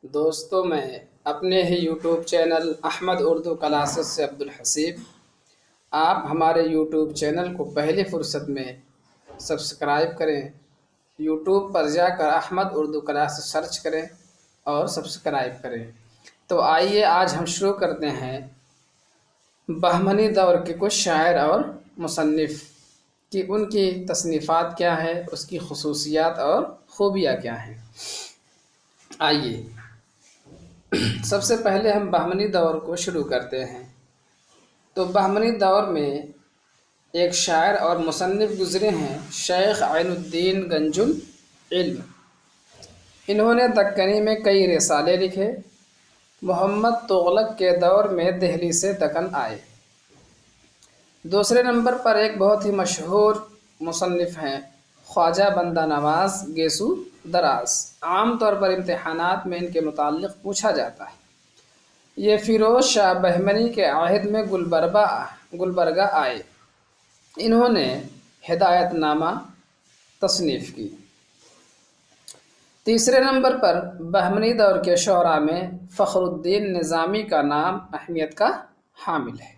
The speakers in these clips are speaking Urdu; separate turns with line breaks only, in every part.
دوستوں، میں اپنے ہی YouTube channel Ahmad Urdu classes سے عبدالحسیب۔ آپ ہمارے یوٹیوب چینل کو پہلی فرصت میں سبسکرائب کریں۔ یوٹیوب پر جا کر احمد اردو کلاسز سرچ کریں اور سبسکرائب کریں۔ تو آئیے آج ہم شروع کرتے ہیں بہمنی دور کے کچھ شاعر اور مصنف کہ ان کی تصنیفات کیا ہیں، اس کی خصوصیات اور خوبیاں کیا ہیں۔ آئیے سب سے پہلے ہم بہمنی دور کو شروع کرتے ہیں۔ تو بہمنی دور میں ایک شاعر اور مصنف گزرے ہیں، شیخ عین الدین گنج العلم۔ انہوں نے دکنی میں کئی رسالے لکھے۔ محمد تغلق کے دور میں دہلی سے دکن آئے۔ دوسرے نمبر پر ایک بہت ہی مشہور مصنف ہیں خواجہ بندہ نواز گیسو دراز۔ عام طور پر امتحانات میں ان کے متعلق پوچھا جاتا ہے۔ یہ فیروز شاہ بہمنی کے عہد میں گلبرگہ آئے۔ انہوں نے ہدایت نامہ تصنیف کی۔ تیسرے نمبر پر بہمنی دور کے شعراء میں فخر الدین نظامی کا نام اہمیت کا حامل ہے۔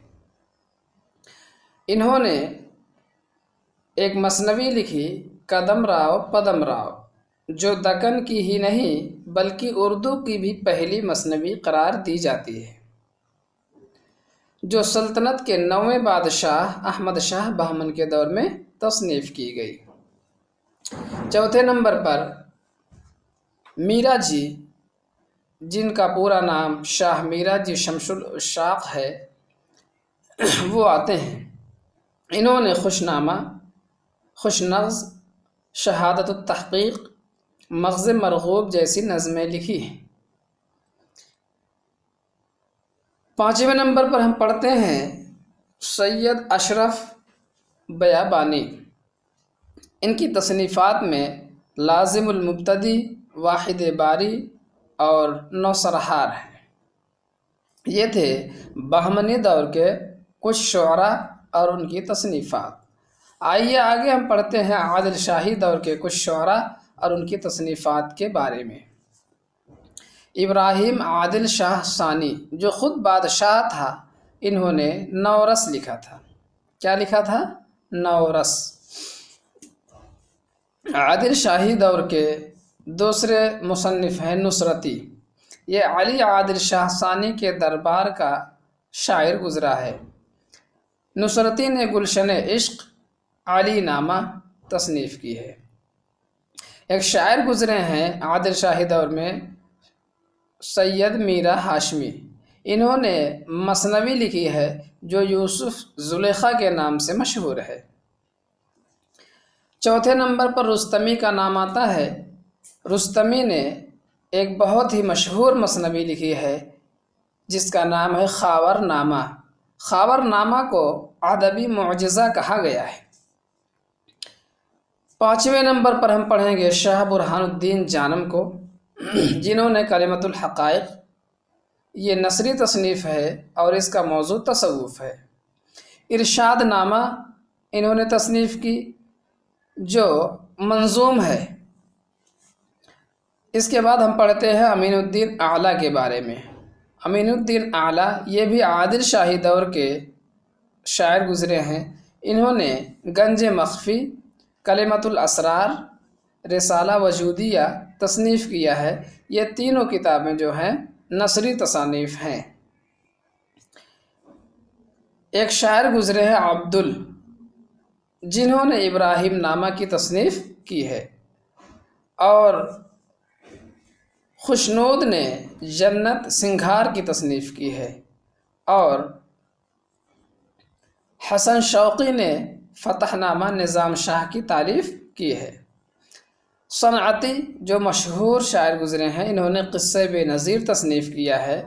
انہوں نے ایک مثنوی لکھی کدم راؤ پدم راؤ، جو دکن کی ہی نہیں بلکہ اردو کی بھی پہلی مثنوی قرار دی جاتی ہے، جو سلطنت کے 9ویں بادشاہ احمد شاہ بہمن کے دور میں تصنیف کی گئی۔ چوتھے نمبر پر میرا جی، جن کا پورا نام شاہ میرا جی شمس العشاق ہے، وہ آتے ہیں۔ انہوں نے خوش نامہ، خوش نغز، شہادت التحقیق، مغز مرغوب جیسی نظمیں لکھی ہیں۔ پانچویں نمبر پر ہم پڑھتے ہیں سید اشرف بیابانی۔ ان کی تصنیفات میں لازم المبتدی، واحد باری اور نوسرحار ہیں۔ یہ تھے بہمنی دور کے کچھ شعراء اور ان کی تصنیفات۔ آئیے آگے ہم پڑھتے ہیں عادل شاہی دور کے کچھ شعراء اور ان کی تصنیفات کے بارے میں۔ ابراہیم عادل شاہ ثانی، جو خود بادشاہ تھا، انہوں نے نورس لکھا تھا۔ کیا لکھا تھا؟ نورس۔ عادل شاہی دور کے دوسرے مصنف ہیں نصرتی۔ یہ علی عادل شاہ ثانی کے دربار کا شاعر گزرا ہے۔ نصرتی نے گلشن عشق علی نامہ تصنیف کی ہے۔ ایک شاعر گزرے ہیں عادل شاہی دور میں سید میرا ہاشمی۔ انہوں نے مثنوی لکھی ہے جو یوسف زلیخا کے نام سے مشہور ہے۔ چوتھے نمبر پر رستمی کا نام آتا ہے۔ رستمی نے ایک بہت ہی مشہور مثنوی لکھی ہے جس کا نام ہے خاور نامہ۔ خاور نامہ کو ادبی معجزہ کہا گیا ہے۔ پانچویں نمبر پر ہم پڑھیں گے شاہ برہان الدین جانم کو، جنہوں نے کلمۃ الحقائق، یہ نثری تصنیف ہے اور اس کا موضوع تصوف ہے۔ ارشاد نامہ انہوں نے تصنیف کی جو منظوم ہے۔ اس کے بعد ہم پڑھتے ہیں امین الدین اعلیٰ کے بارے میں۔ امین الدین اعلیٰ یہ بھی عادل شاہی دور کے شاعر گزرے ہیں۔ انہوں نے گنج مخفی، کلمۃ الاسرار، رسالہ وجودیہ تصنیف کیا ہے۔ یہ تینوں کتابیں جو ہیں نثری تصانیف ہیں۔ ایک شاعر گزرے ہیں عبدل، جنہوں نے ابراہیم نامہ کی تصنیف کی ہے، اور خوشنود نے جنت سنگھار کی تصنیف کی ہے، اور حسن شوقی نے فتح نامہ نظام شاہ کی تعریف کی ہے۔ صنعتی جو مشہور شاعر گزرے ہیں، انہوں نے قصہ بے نظیر تصنیف کیا ہے،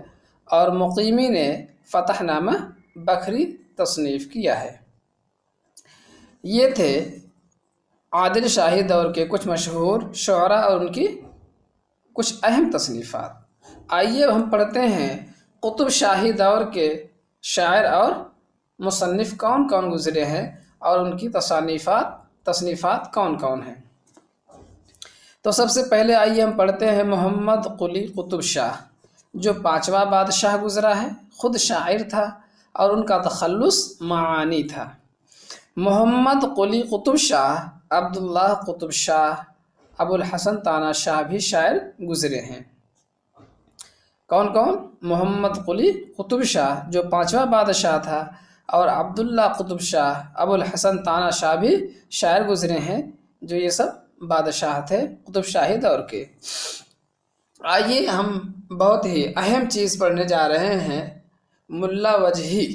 اور مقیمی نے فتح نامہ بکھری تصنیف کیا ہے۔ یہ تھے عادل شاہی دور کے کچھ مشہور شعراء اور ان کی کچھ اہم تصنیفات۔ آئیے ہم پڑھتے ہیں قطب شاہی دور کے شاعر اور مصنف کون کون گزرے ہیں اور ان کی تصنیفات کون کون ہیں۔ تو سب سے پہلے آئیے ہم پڑھتے ہیں محمد قلی قطب شاہ، جو 5واں بادشاہ گزرا ہے، خود شاعر تھا اور ان کا تخلص معانی تھا۔ محمد قلی قطب شاہ، عبداللہ قطب شاہ، ابو الحسن تانا شاہ بھی شاعر گزرے ہیں۔ کون کون؟ محمد قلی قطب شاہ جو 5واں بادشاہ تھا، اور عبداللہ قطب شاہ، ابو الحسن تانا شاہ بھی شاعر گزرے ہیں، جو یہ سب بادشاہ تھے قطب شاہی دور کے۔ آئیے ہم بہت ہی اہم چیز پڑھنے جا رہے ہیں، ملا وجہی۔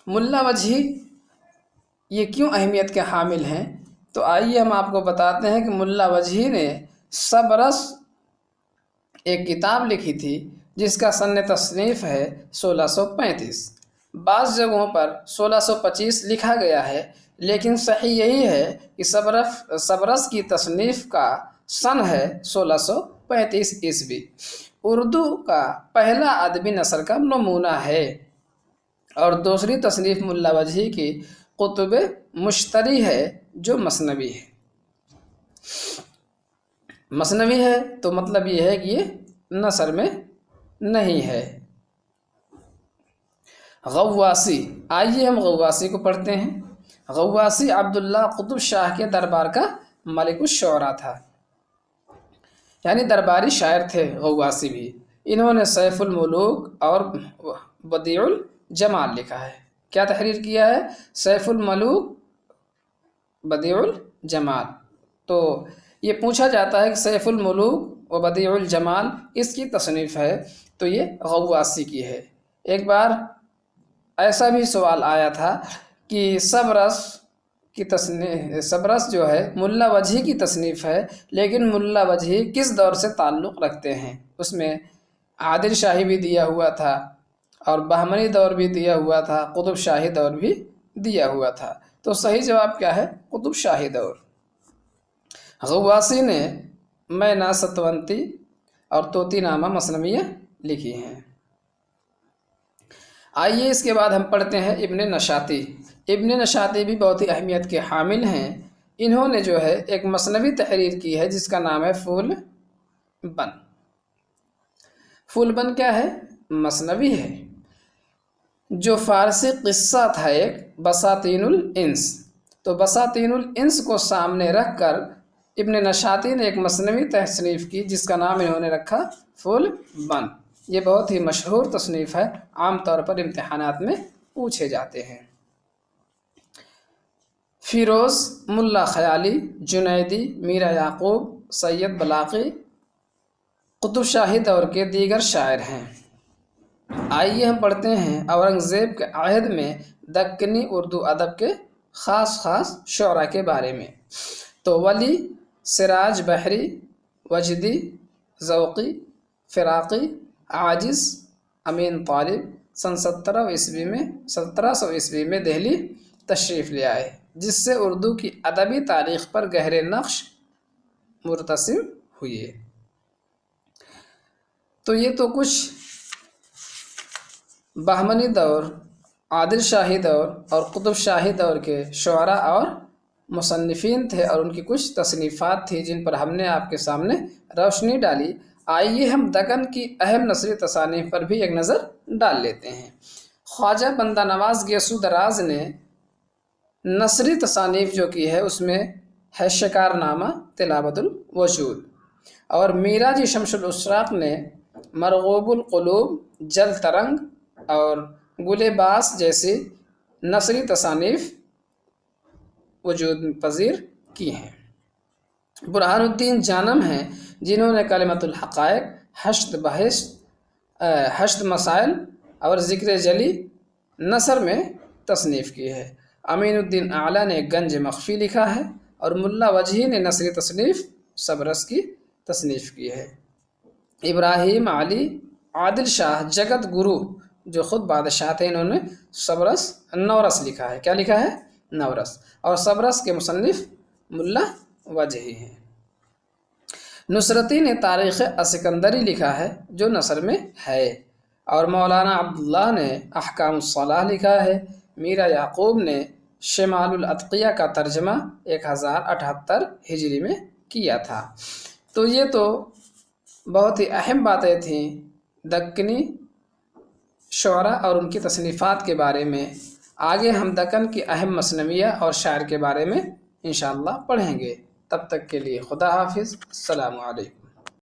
ملا وجہی یہ کیوں اہمیت کے حامل ہیں؟ تو آئیے ہم آپ کو بتاتے ہیں کہ ملا وجہی نے صبرس ایک کتاب لکھی تھی جس کا سن تصنیف ہے 1635۔ بعض جگہوں پر 1625 لکھا گیا ہے، لیکن صحیح یہی ہے کہ صبرس کی تصنیف کا سن ہے 1635 عیسوی۔ اردو کا پہلا ادبی نثر کا نمونہ ہے، اور دوسری تصنیف ملا وجہی کی قطب مشتری ہے، جو مثنوی ہے۔ مثنوی ہے تو مطلب یہ ہے کہ یہ نثر میں نہیں ہے۔ غواسی، آئیے ہم غواسی کو پڑھتے ہیں۔ غواسی عبداللہ قطب شاہ کے دربار کا ملک الشعراء تھا، یعنی درباری شاعر تھے غواسی بھی۔ انہوں نے سیف الملوک اور بدیع الجمال لکھا ہے۔ کیا تحریر کیا ہے؟ سیف الملوک، بدیع الجمال۔ تو یہ پوچھا جاتا ہے کہ سیف الملوک و بدیع الجمال اس کی تصنیف ہے، تو یہ غواسی کی ہے۔ ایک بار ایسا بھی سوال آیا تھا کہ صبرس جو ہے ملا وجہی کی تصنیف ہے، لیکن ملا وجہی کس دور سے تعلق رکھتے ہیں؟ اس میں عادل شاہی بھی دیا ہوا تھا، اور بہمنی دور بھی دیا ہوا تھا، قطب شاہی دور بھی دیا ہوا تھا۔ تو صحیح جواب کیا ہے؟ قطب شاہی دور۔ غواسی نے میں نا ستونتی اور طوطی نامہ مثنویہ لکھی ہیں۔ آئیے اس کے بعد ہم پڑھتے ہیں ابن نشاطی۔ ابن نشاطی بھی بہت ہی اہمیت کے حامل ہیں۔ انہوں نے جو ہے ایک مثنوی تحریر کی ہے جس کا نام ہے پھول بن۔ پھول بن کیا ہے؟ مثنوی ہے، جو فارسی قصہ تھا ایک، بساطین الانس۔ تو بساطین الانس کو سامنے رکھ کر ابن نشاطی نے ایک مثنوی تصنیف کی جس کا نام انہوں نے رکھا پھول بن۔ یہ بہت ہی مشہور تصنیف ہے، عام طور پر امتحانات میں پوچھے جاتے ہیں۔ فیروز، ملا خیالی، جنیدی، میرا یعقوب، سید بلاقی قطب شاہی دور کے دیگر شاعر ہیں۔ آئیے ہم پڑھتے ہیں اورنگزیب کے عہد میں دکنی اردو ادب کے خاص شعراء کے بارے میں۔ تو ولی، سراج بحری، وجدی، ذوقی، فراقی، عاجز، امین طالب سن 1700 عیسوی میں دہلی تشریف لے آئے، جس سے اردو کی ادبی تاریخ پر گہرے نقش مرتسم ہوئے۔ تو یہ تو کچھ بہمنی دور، عادل شاہی دور اور قطب شاہی دور کے شعراء اور مصنفین تھے، اور ان کی کچھ تصنیفات تھیں جن پر ہم نے آپ کے سامنے روشنی ڈالی۔ آئیے ہم دکن کی اہم نثری تصانیف پر بھی ایک نظر ڈال لیتے ہیں۔ خواجہ بندہ نواز گیسو دراز نے نثری تصانیف جو کی ہے اس میں ہے شکار نامہ، تلاوت الوجود، اور میرا جی شمس الاشراق نے مرغوب القلوب، جل ترنگ اور گل باس جیسی نثری تصانیف وجود پذیر کی ہیں۔ برہان الدین جانم ہیں جنہوں نے کلمۃ الحقائق، حشد مسائل اور ذکر جلی نثر میں تصنیف کی ہے۔ امین الدین اعلیٰ نے گنج مخفی لکھا ہے، اور ملا وجہی نے نثری تصنیف صبرس کی تصنیف کی ہے۔ ابراہیم علی عادل شاہ جگت گرو جو خود بادشاہ تھے، انہوں نے نورس لکھا ہے۔ کیا لکھا ہے؟ نورس، اور صبرس کے مصنف ملا وجہی ہیں۔ نصرتی نے تاریخ اسکندری لکھا ہے جو نثر میں ہے، اور مولانا عبداللہ نے احکام الصلاح لکھا ہے۔ میرا یعقوب نے شمال الاتقیہ کا ترجمہ 1078 ہجری میں کیا تھا۔ تو یہ تو بہت ہی اہم باتیں تھیں دکنی شعراء اور ان کی تصنیفات کے بارے میں۔ آگے ہم دکن کی اہم مثنویہ اور شاعر کے بارے میں انشاءاللہ پڑھیں گے۔ تب تک کے لیے خدا حافظ، السلام علیکم۔